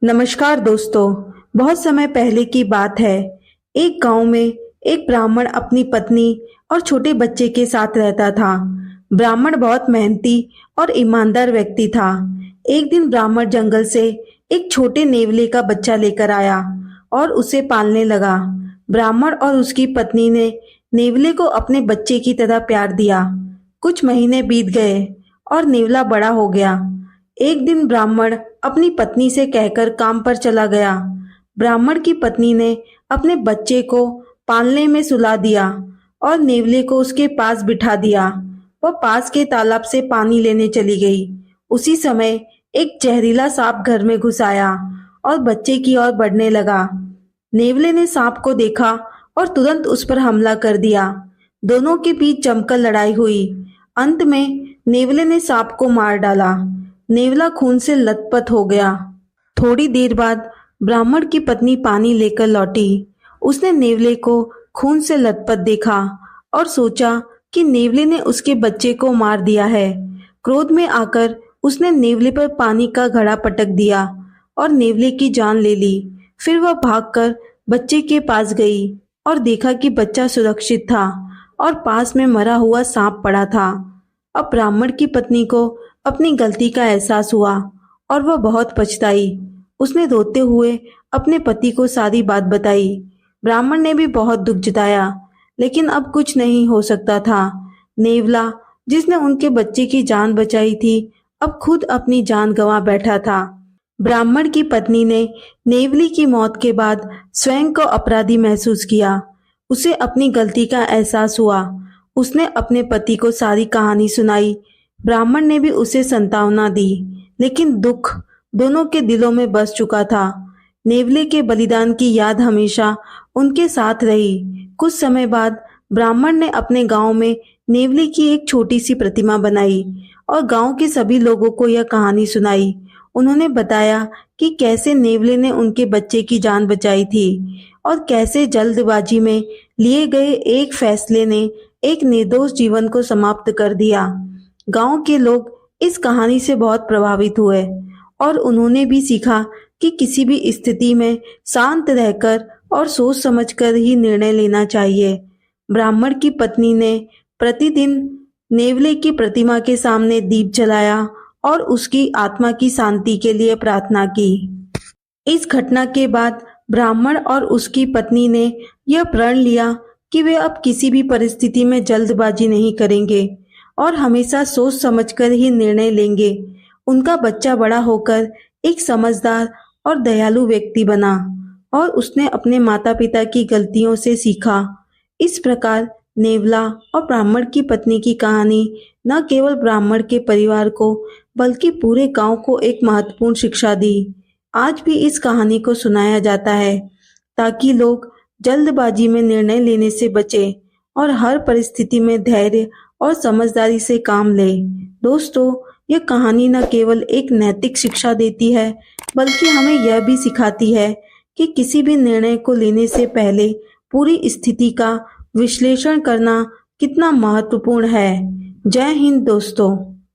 नमस्कार दोस्तों। बहुत समय पहले की बात है। एक गांव में एक ब्राह्मण अपनी पत्नी और छोटे बच्चे के साथ रहता था। ब्राह्मण बहुत मेहनती और ईमानदार व्यक्ति था। एक दिन ब्राह्मण जंगल से एक छोटे नेवले का बच्चा लेकर आया और उसे पालने लगा। ब्राह्मण और उसकी पत्नी ने नेवले को अपने बच्चे की तरह प्यार दिया। कुछ महीने बीत गए और नेवला बड़ा हो गया। एक दिन ब्राह्मण अपनी पत्नी से कहकर काम पर चला गया। ब्राह्मण की पत्नी ने अपने बच्चे को पालने में सुला दिया और नेवले को उसके पास बिठा दिया। वह पास के तालाब से पानी लेने चली गई। उसी समय एक जहरीला सांप घर में घुस आया और बच्चे की ओर बढ़ने लगा। नेवले ने सांप को देखा और तुरंत उस पर हमला कर दिया। दोनों के बीच जमकर लड़ाई हुई। अंत में नेवले ने सांप को मार डाला। नेवला खून से लथपथ हो गया। थोड़ी देर बाद ब्राह्मण की पत्नी पानी लेकर लौटी। उसने नेवले को खून से लथपथ देखा और सोचा कि नेवले ने उसके बच्चे को मार दिया है। क्रोध में आकर उसने नेवले पर पानी का घड़ा पटक दिया और नेवले की जान ले ली। फिर वह भागकर बच्चे के पास गई और देखा कि बच्चा सुरक्षित था और पास में मरा हुआ सांप पड़ा था। अब ब्राह्मण की पत्नी को अपनी गलती का एहसास हुआ और वह बहुत पछताई। उसने रोते हुए अपने पति को सारी बात बताई। ब्राह्मण ने भी बहुत दुख जताया, लेकिन अब कुछ नहीं हो सकता था। नेवला, जिसने उनके बच्चे की जान बचाई थी, अब खुद अपनी जान गंवा बैठा था। ब्राह्मण की पत्नी ने नेवली की मौत के बाद स्वयं को अपराधी महसूस किया। उसे अपनी गलती का एहसास हुआ। उसने अपने पति को सारी कहानी सुनाई। ब्राह्मण ने भी उसे सांत्वना दी, लेकिन दुख दोनों के दिलों में बस चुका था। नेवले के बलिदान की याद हमेशा उनके साथ रही। कुछ समय बाद ब्राह्मण ने अपने गांव में नेवले की एक छोटी सी प्रतिमा बनाई और गांव के सभी लोगों को यह कहानी सुनाई। उन्होंने बताया कि कैसे नेवले ने उनके बच्चे की जान बचाई थी और कैसे जल्दबाजी में लिए गए एक फैसले ने एक निर्दोष जीवन को समाप्त कर दिया। गांव के लोग इस कहानी से बहुत प्रभावित हुए और उन्होंने भी सीखा कि किसी भी स्थिति में शांत रहकर और सोच समझकर ही निर्णय लेना चाहिए। ब्राह्मण की पत्नी ने प्रतिदिन नेवले की प्रतिमा के सामने दीप जलाया और उसकी आत्मा की शांति के लिए प्रार्थना की। इस घटना के बाद ब्राह्मण और उसकी पत्नी ने यह प्रण लिया कि वे अब किसी भी परिस्थिति में जल्दबाजी नहीं करेंगे और हमेशा सोच समझकर ही निर्णय लेंगे। उनका बच्चा बड़ा होकर एक समझदार और दयालु व्यक्ति बना और उसने अपने माता पिता की गलतियों से सीखा। इस प्रकार नेवला और ब्राह्मण की पत्नी की कहानी न केवल ब्राह्मण के परिवार को बल्कि पूरे गांव को एक महत्वपूर्ण शिक्षा दी। आज भी इस कहानी को सुनाया जाता है ताकि लोग जल्दबाजी में निर्णय लेने से बचें और हर परिस्थिति में धैर्य और समझदारी से काम ले। दोस्तों, यह कहानी न केवल एक नैतिक शिक्षा देती है, बल्कि हमें यह भी सिखाती है कि किसी भी निर्णय को लेने से पहले पूरी स्थिति का विश्लेषण करना कितना महत्वपूर्ण है। जय हिंद दोस्तों।